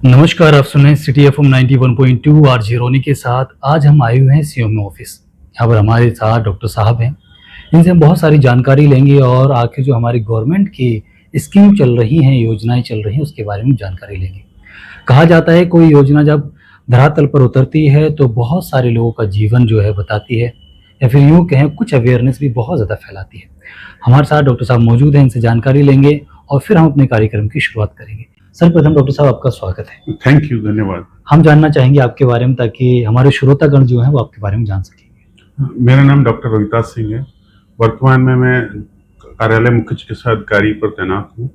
नमस्कार, आप सुन रहे हैं सिटी एफएम 91.2 आरजे रोनी के साथ। आज हम आए हुए हैं सीएमओ ऑफिस। यहाँ पर हमारे साथ डॉक्टर साहब हैं। इनसे हम बहुत सारी जानकारी लेंगे और आखिर जो हमारी गवर्नमेंट की स्कीम चल रही हैं, योजनाएं चल रही हैं, उसके बारे में जानकारी लेंगे। कहा जाता है कोई योजना जब धरातल पर उतरती है तो बहुत सारे लोगों का जीवन जो है बताती है, या फिर यूँ कहें कुछ अवेयरनेस भी बहुत ज़्यादा फैलाती है। हमारे साथ डॉक्टर साहब मौजूद हैं, इनसे जानकारी लेंगे और फिर हम अपने कार्यक्रम की शुरुआत करेंगे। सर्वप्रथम डॉक्टर साहब आपका स्वागत है। थैंक यू, धन्यवाद। हम जानना चाहेंगे आपके बारे में ताकि हमारे श्रोतागण जो हैं वो आपके बारे में जान सकेंगे। मेरा नाम डॉक्टर रोहिताज सिंह है। वर्तमान में मैं कार्यालय मुख्य चिकित्सा अधिकारी पर तैनात हूँ।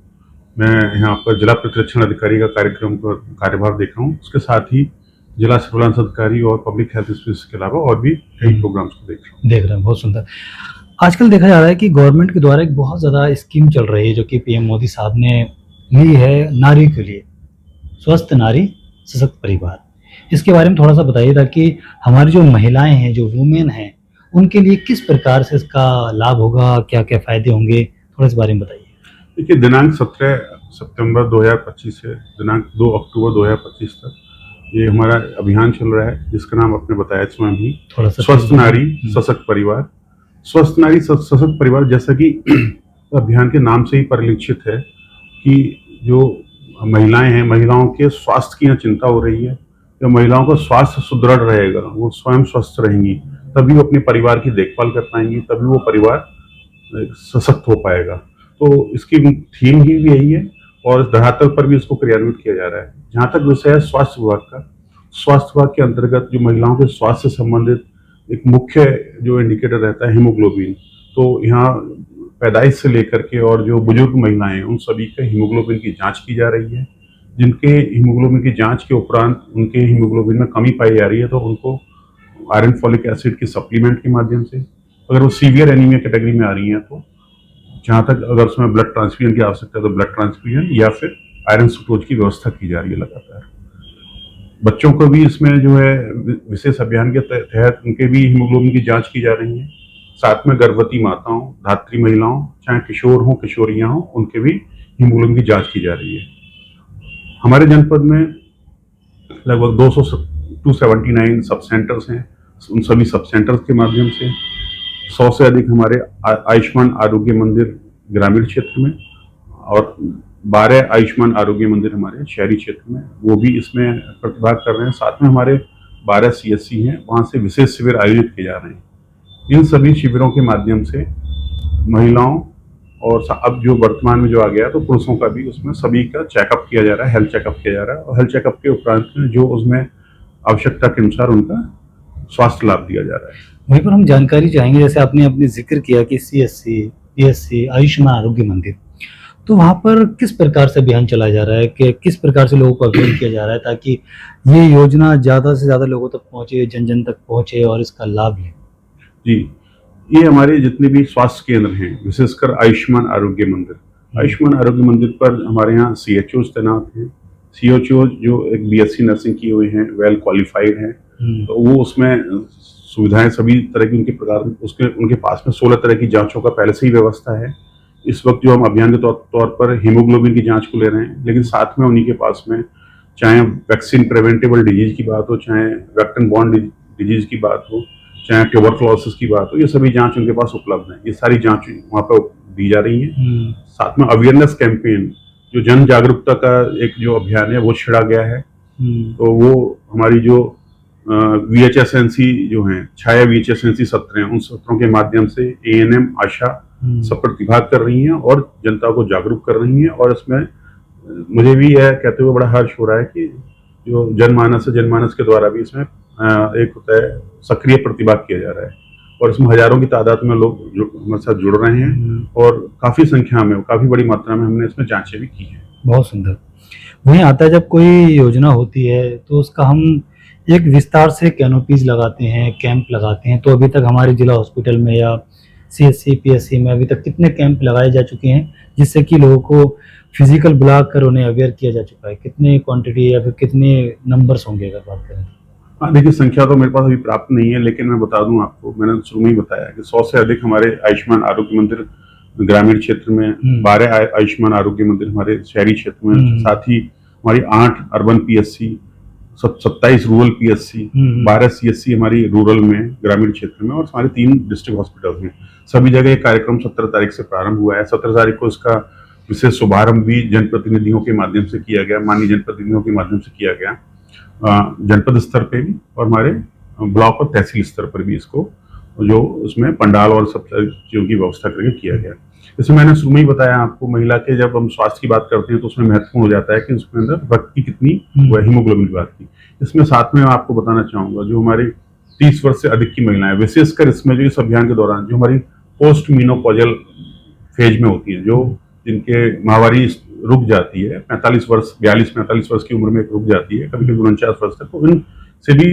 मैं यहाँ पर जिला प्रतिरक्षण अधिकारी का कार्यभार देख रहा हूँ। उसके साथ ही जिला सर्विलांस अधिकारी और पब्लिक हेल्थ स्पेशलिस्ट के अलावा और भी कई प्रोग्राम्स को देख रहा हूँ। बहुत सुंदर। आजकल देखा जा रहा है कि गवर्नमेंट के द्वारा एक बहुत ज़्यादा स्कीम चल रही है जो कि पीएम मोदी साहब ने ली है नारी के लिए, स्वस्थ नारी सशक्त परिवार। इसके बारे में थोड़ा सा बताइए ताकि हमारी जो महिलाएं हैं, जो वुमेन हैं, उनके लिए किस प्रकार से इसका लाभ होगा, क्या क्या फायदे होंगे, थोड़ा इस बारे में बताइए। देखिए, दिनांक 17 सितंबर 2025 से दिनांक 2 अक्टूबर 2025 तक ये हमारा अभियान चल रहा है, जिसका नाम आपने बताया स्वयं ही, थोड़ा सा स्वस्थ नारी सशक्त परिवार। स्वस्थ नारी सशक्त परिवार, जैसा कि अभियान के नाम से ही परिलक्षित है कि जो महिलाएं हैं, महिलाओं के स्वास्थ्य की यहाँ चिंता हो रही है। जब महिलाओं का स्वास्थ्य सुदृढ़ रहेगा, वो स्वयं स्वस्थ रहेंगी, तभी वो अपने परिवार की देखभाल कर पाएंगी, तभी वो परिवार सशक्त हो पाएगा। तो इसकी थीम ही भी यही है और इस धरातल पर भी इसको क्रियान्वित किया जा रहा है। जहाँ तक विषय है स्वास्थ्य विभाग का, स्वास्थ्य विभाग के अंतर्गत जो महिलाओं के स्वास्थ्य से संबंधित एक मुख्य जो इंडिकेटर रहता है हीमोग्लोबिन, तो यहाँ पैदाइश से लेकर के और जो बुजुर्ग महिलाएं हैं उन सभी के हीमोग्लोबिन की जांच की जा रही है। जिनके हीमोग्लोबिन की जांच के उपरांत उनके हीमोग्लोबिन में कमी पाई जा रही है तो उनको आयरन फोलिक एसिड की सप्लीमेंट के माध्यम से, अगर वो सीवियर एनीमिया कैटेगरी में आ रही हैं तो जहाँ तक अगर उसमें ब्लड ट्रांसफ्यूजन की आवश्यकता है तो ब्लड ट्रांसफ्यूजन या फिर आयरन सुक्रोज की व्यवस्था की जा रही है लगातार। बच्चों को भी इसमें जो है विशेष अभियान के तहत उनके भी हीमोग्लोबिन की जांच की जा रही है। साथ में गर्भवती माताओं, धात्री महिलाओं, चाहे किशोर हों किशोरियां हों, उनके भी हीमोग्लोबिन की जांच की जा रही है। हमारे जनपद में लगभग 279 सब सेंटर्स हैं। उन सभी सब सेंटर्स के माध्यम से 100 से अधिक हमारे आयुष्मान आरोग्य मंदिर ग्रामीण क्षेत्र में और 12 आयुष्मान आरोग्य मंदिर हमारे शहरी क्षेत्र में, वो भी इसमें प्रतिभाग कर रहे हैं। साथ में हमारे 12 CSC हैं, वहाँ से विशेष शिविर आयोजित किए जा रहे हैं। इन सभी शिविरों के माध्यम से महिलाओं और अब जो वर्तमान में जो आ गया तो पुरुषों का भी उसमें सभी का चेकअप किया जा रहा है, हेल्थ चेकअप किया जा रहा है और हेल्थ चेकअप के उपरांत में जो उसमें आवश्यकता के अनुसार उनका स्वास्थ्य लाभ दिया जा रहा है। वहीं पर हम जानकारी चाहेंगे, जैसे आपने अपने जिक्र किया कि CSC, PSC, आयुष्मान आरोग्य मंदिर, तो वहाँ पर किस प्रकार से अभियान चलाया जा रहा है, कि किस प्रकार से लोगों को अवेयर किया जा रहा है ताकि ये योजना ज़्यादा से ज़्यादा लोगों तक पहुँचे, जन जन तक पहुँचे और इसका लाभ लें। जी, ये हमारे जितने भी स्वास्थ्य केंद्र हैं, विशेषकर आयुष्मान आरोग्य मंदिर पर हमारे यहाँ CHOs तैनात हैं। CHOs जो एक BSc नर्सिंग किए हुए हैं, वेल क्वालिफाइड हैं, तो वो उसमें सुविधाएं सभी तरह की उनके पास में 16 तरह की जांचों का पहले से ही व्यवस्था है। इस वक्त जो हम अभियान के तौर पर हीमोग्लोबिन की जांच को ले रहे हैं, लेकिन साथ में उन्हीं के पास में चाहे वैक्सीन प्रिवेंटेबल डिजीज की बात हो, चाहे वेक्टर बॉर्न डिजीज की बात हो, चाहे ट्यूबरक्लोसिस की बात हो, ये सभी जांच उनके पास उपलब्ध है। ये सारी जांच वहाँ पर दी जा रही है। साथ में अवेयरनेस कैंपेन, जो जन जागरूकता का एक जो अभियान है वो छिड़ा गया है। तो वो हमारी जो VHSNC जो हैं, छाया VHSNC सत्र हैं, उन सत्रों के माध्यम से ANM आशा सब प्रतिभाग कर रही हैं और जनता को जागरूक कर रही हैं। और इसमें मुझे भी यह कहते हुए बड़ा हर्ष हो रहा है कि जो जनमानस के द्वारा भी इसमें एक होता है सक्रिय प्रतिभाग किया जा रहा है और इसमें हजारों की तादाद में लोग हमारे साथ जुड़ रहे हैं और काफ़ी संख्या में, काफ़ी बड़ी मात्रा में हमने इसमें जांचें भी की हैं। बहुत सुंदर। वहीं आता है जब कोई योजना होती है तो उसका हम एक विस्तार से कैनोपीज लगाते हैं, कैंप लगाते हैं। तो अभी तक हमारे जिला हॉस्पिटल में या CSC PSC में अभी तक कितने कैंप लगाए जा चुके हैं जिससे कि लोगों को फिजिकल बुलाकर उन्हें अवेयर किया जा चुका है? कितने क्वांटिटी या फिर कितने नंबर्स होंगे अगर बात करें? हाँ, देखिए, संख्या तो मेरे पास अभी प्राप्त नहीं है, लेकिन मैं बता दूं आपको, मैंने शुरू में ही बताया कि 100 से अधिक हमारे आयुष्मान आरोग्य मंदिर ग्रामीण क्षेत्र में, 12 आयुष्मान आरोग्य मंदिर हमारे शहरी क्षेत्र में, साथ ही हमारी 8 urban PSC, 27 rural PSC, 12 CSC हमारी रूरल में ग्रामीण क्षेत्र में, और हमारे 3 डिस्ट्रिक्ट हॉस्पिटल्स में। सभी जगह ये कार्यक्रम 17 तारीख से प्रारंभ हुआ है। 17 तारीख को इसका विशेष शुभारंभ भी जनप्रतिनिधियों के माध्यम से किया गया, माननीय जनप्रतिनिधियों के माध्यम से किया गया, जनपद स्तर पे भी और हमारे ब्लॉक और तहसील स्तर पर भी इसको जो उसमें पंडाल और सब चीज़ों की व्यवस्था करके किया गया। जैसे मैंने शुरू में ही बताया आपको, महिला के जब हम स्वास्थ्य की बात करते हैं तो उसमें महत्वपूर्ण हो जाता है कि उसके अंदर रक्त की कितनी हीमोग्लोबिन की बात की। इसमें साथ में मैं आपको बताना चाहूँगा, जो हमारी 30 वर्ष से अधिक की महिलाएं, विशेषकर इसमें जो इस अभियान के दौरान जो हमारी पोस्ट मीनोपॉजल फेज में होती है, जो जिनके माहवारी रुक जाती है 45 वर्ष 42-45 वर्ष की उम्र में रुक जाती है, कभी कभी 49 वर्ष तक, तो इन से भी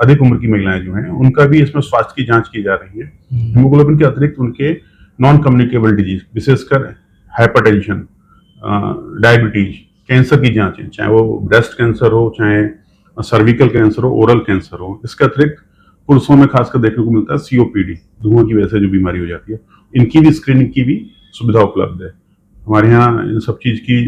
अधिक उम्र की महिलाएं जो हैं उनका भी इसमें स्वास्थ्य की जांच की जा रही है। हीमोग्लोबिन के अतिरिक्त उनके नॉन कम्युनिकेबल डिजीज, विशेषकर हाइपरटेंशन, डायबिटीज, कैंसर की जांचें, चाहे वो ब्रेस्ट कैंसर हो, चाहे सर्विकल कैंसर हो, ओरल कैंसर हो। इसके अतिरिक्त पुरुषों में खासकर देखने को मिलता है सीओपीडी, धुआं की वजह से जो बीमारी हो जाती है, इनकी भी स्क्रीनिंग की भी सुविधा उपलब्ध है। हमारे यहाँ इन सब चीज़ की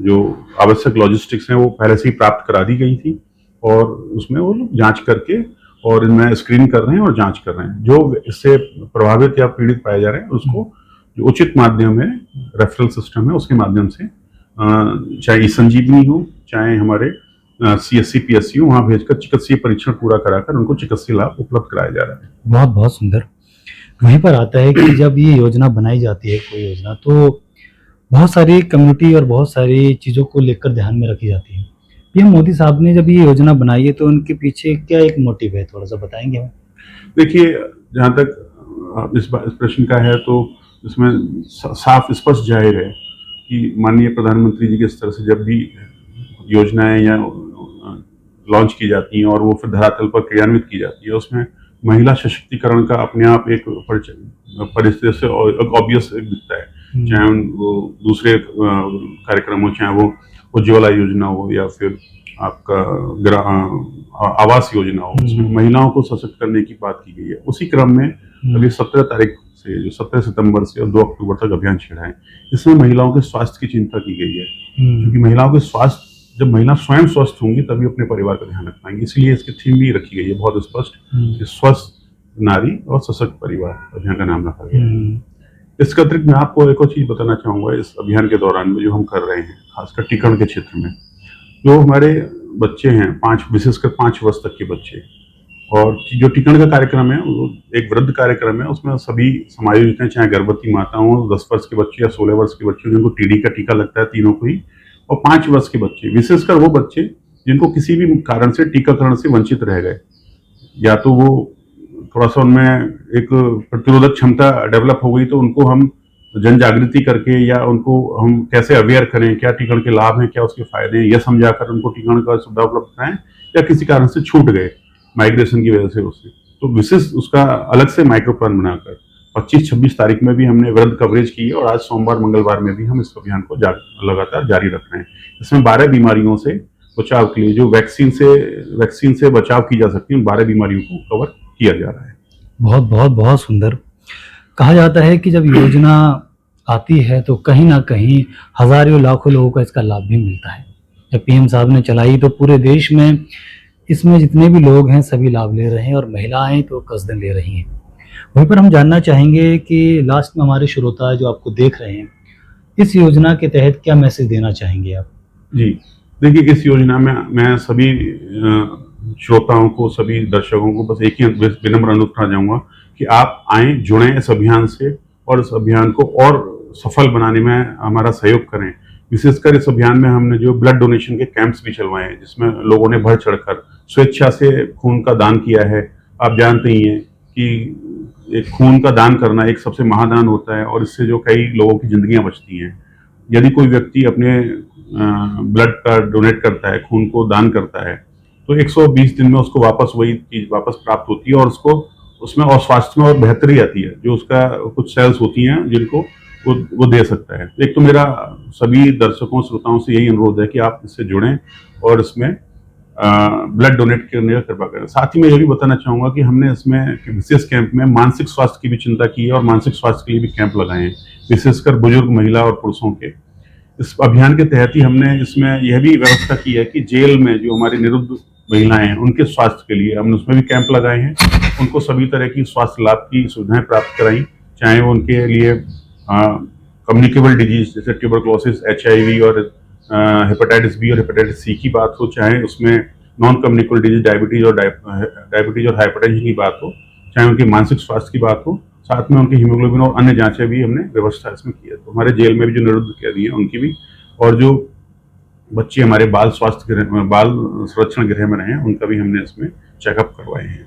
जो आवश्यक लॉजिस्टिक्स हैं वो पहले से ही प्राप्त करा दी गई थी, और उसमें वो लोग जांच करके और इनमें स्क्रीन कर रहे हैं और जांच कर रहे हैं। जो इससे प्रभावित या पीड़ित पाए जा रहे हैं उसको जो उचित माध्यम है, रेफरल सिस्टम है, उसके माध्यम से चाहे ई संजीवनी हो, चाहे हमारे सीएससी पीएससी हो, वहाँ भेजकर चिकित्सीय परीक्षण पूरा कराकर उनको चिकित्सीय लाभ उपलब्ध कराया जा रहा है। बहुत बहुत सुंदर। वहीं पर आता है कि जब ये योजना बनाई जाती है, कोई योजना, तो बहुत सारी कम्युनिटी और बहुत सारी चीज़ों को लेकर ध्यान में रखी जाती है। पीएम मोदी साहब ने जब ये योजना बनाई है तो उनके पीछे क्या एक मोटिव है, थोड़ा सा बताएंगे हमें? देखिए, जहाँ तक इस प्रश्न का है तो इसमें साफ स्पष्ट जाहिर है कि माननीय प्रधानमंत्री जी के स्तर से जब भी योजनाएं या लॉन्च की जाती हैं और वो फिर धरातल पर क्रियान्वित की जाती है, उसमें महिला सशक्तिकरण का अपने आप एक परिस्थिति से ऑब्वियस दिखता है। चाहे वो दूसरे कार्यक्रम हो, चाहे वो उज्ज्वला योजना हो या फिर आपका आवास योजना हो, उसमें महिलाओं को सशक्त करने की बात की गई है। उसी क्रम में अभी 17 तारीख से, जो 17 सितंबर से और 2 अक्टूबर तक अभियान छेड़ा है, इसमें महिलाओं के स्वास्थ्य की चिंता की गई है, क्योंकि महिलाओं के स्वास्थ्य, जब महिला स्वयं स्वस्थ होंगी तभी अपने परिवार का ध्यान रख पाएंगी। इसलिए इसकी थीम भी रखी गई है बहुत स्पष्ट कि स्वस्थ नारी और सशक्त परिवार अभियान का नाम रखा गया है। इसके अतिरिक्त मैं आपको एक और चीज बताना चाहूंगा, इस अभियान के दौरान में जो हम कर रहे हैं, खासकर टीकाकरण के क्षेत्र में, जो हमारे बच्चे हैं, विशेषकर 5 वर्ष तक के बच्चे, और जो टीकाकरण का कार्यक्रम है वो एक वृद्ध कार्यक्रम है, उसमें सभी समायोजित हैं, चाहे गर्भवती माताओं, 10 वर्ष के बच्चे या 16 वर्ष के बच्चे, जिनको टीडी का टीका लगता है, तीनों को ही, और 5 वर्ष के बच्चे, विशेषकर वो बच्चे जिनको किसी भी कारण से टीकाकरण से वंचित रह गए, या तो वो थोड़ा सा उनमें एक प्रतिरोधक क्षमता डेवलप हो गई, तो उनको हम जन जागृति करके या उनको हम कैसे अवेयर करें, क्या टीकाकरण के लाभ हैं, क्या उसके फायदे हैं, यह समझाकर उनको टीकाकरण का सुविधा उपलब्ध कराएं, या किसी कारण से छूट गए माइग्रेशन की वजह से उससे, तो विशेष उसका अलग से माइक्रो प्लान बनाकर 25-26 तारीख में भी हमने वृद्ध कवरेज की है, और आज सोमवार मंगलवार में भी हम इस अभियान को लगातार जारी रख रहे हैं। इसमें 12 बीमारियों से बचाव के लिए, जो वैक्सीन से बचाव की जा सकती है, उन 12 बीमारियों को कवर किया जा रहा है। बहुत बहुत बहुत सुंदर। कहा जाता है कि जब योजना आती है तो कहीं ना कहीं हजारों लाखों लोगों को इसका लाभ भी मिलता है। जब पीएम साहब ने चलाई तो पूरे देश में इसमें जितने भी लोग हैं सभी लाभ ले रहे हैं, और महिलाएं तो कसदन ले रही हैं। वहीं पर हम जानना चाहेंगे कि लास्ट में हमारे श्रोता जो आपको देख रहे हैं, इस योजना के तहत क्या मैसेज देना चाहेंगे आप? जी, देखिए, इस योजना में मैं सभी श्रोताओं को, सभी दर्शकों को बस एक ही विनम्र अनुरोध करना चाहूँगा कि आप आएँ, जुड़ें इस अभियान से, और इस अभियान को और सफल बनाने में हमारा सहयोग करें। विशेषकर इस अभियान में हमने जो ब्लड डोनेशन के कैंप्स भी चलवाए हैं, जिसमें लोगों ने बढ़ चढ़कर स्वेच्छा से खून का दान किया है। आप जानते ही हैं कि एक खून का दान करना एक सबसे महादान होता है, और इससे जो कई लोगों की जिंदगियां बचती हैं। यदि कोई व्यक्ति अपने ब्लड का डोनेट करता है, खून को दान करता है, तो 120 दिन में उसको वापस वही चीज वापस प्राप्त होती है, और उसको उसमें और स्वास्थ्य में और बेहतरी आती है। जो उसका कुछ सेल्स होती हैं जिनको वो दे सकता है। एक तो मेरा सभी दर्शकों श्रोताओं से यही अनुरोध है कि आप इससे जुड़ें और इसमें ब्लड डोनेट करने का कृपा करें। साथ ही मैं ये भी बताना चाहूँगा कि हमने इसमें विशेष कैंप में मानसिक स्वास्थ्य की भी चिंता की है, और मानसिक स्वास्थ्य के लिए भी कैंप लगाए हैं, विशेषकर बुजुर्ग महिला और पुरुषों के। इस अभियान के तहत ही हमने इसमें यह भी व्यवस्था की है कि जेल में जो हमारी निरुद्ध महिलाएं हैं उनके स्वास्थ्य के लिए हमने उसमें भी कैंप लगाए हैं, उनको सभी तरह की स्वास्थ्य लाभ की सुविधाएं प्राप्त कराई, चाहे वो उनके लिए कम्युनिकेबल डिजीज जैसे ट्यूबरक्लोसिस, HIV और हेपेटाइटिस बी और हेपेटाइटिस सी की बात हो, चाहे उसमें नॉन कम्युनिकेबल डिजीज डायबिटीज और हाइपरटेंशन की बात हो, चाहे उनके मानसिक स्वास्थ्य की बात हो, साथ में उनकी हीमोग्लोबिन और अन्य जांचें भी हमने व्यवस्था इसमें की है। तो हमारे जेल में भी जो निरुद्ध कैदी हैं उनकी भी, और जो बच्चे हमारे बाल स्वास्थ्य गृह, बाल संरक्षण गृह में रहे हैं, उनका भी हमने इसमें चेकअप करवाए हैं।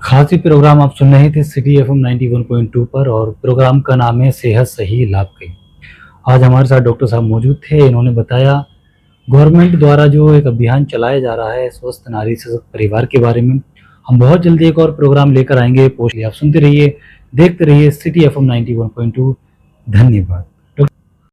खास ही प्रोग्राम आप सुन रहे थे सिटी FM 91.2 पर, और प्रोग्राम का नाम है सेहत सही लाभ कई। आज हमारे साथ डॉक्टर साहब मौजूद थे। इन्होंने बताया गवर्नमेंट द्वारा जो एक अभियान चलाया जा रहा है स्वस्थ नारी सशक्त परिवार के बारे में। हम बहुत जल्दी एक और प्रोग्राम लेकर आएंगे। पोस्ट आप सुनते रहिए, देखते रहिए सिटी FM 91.2। धन्यवाद।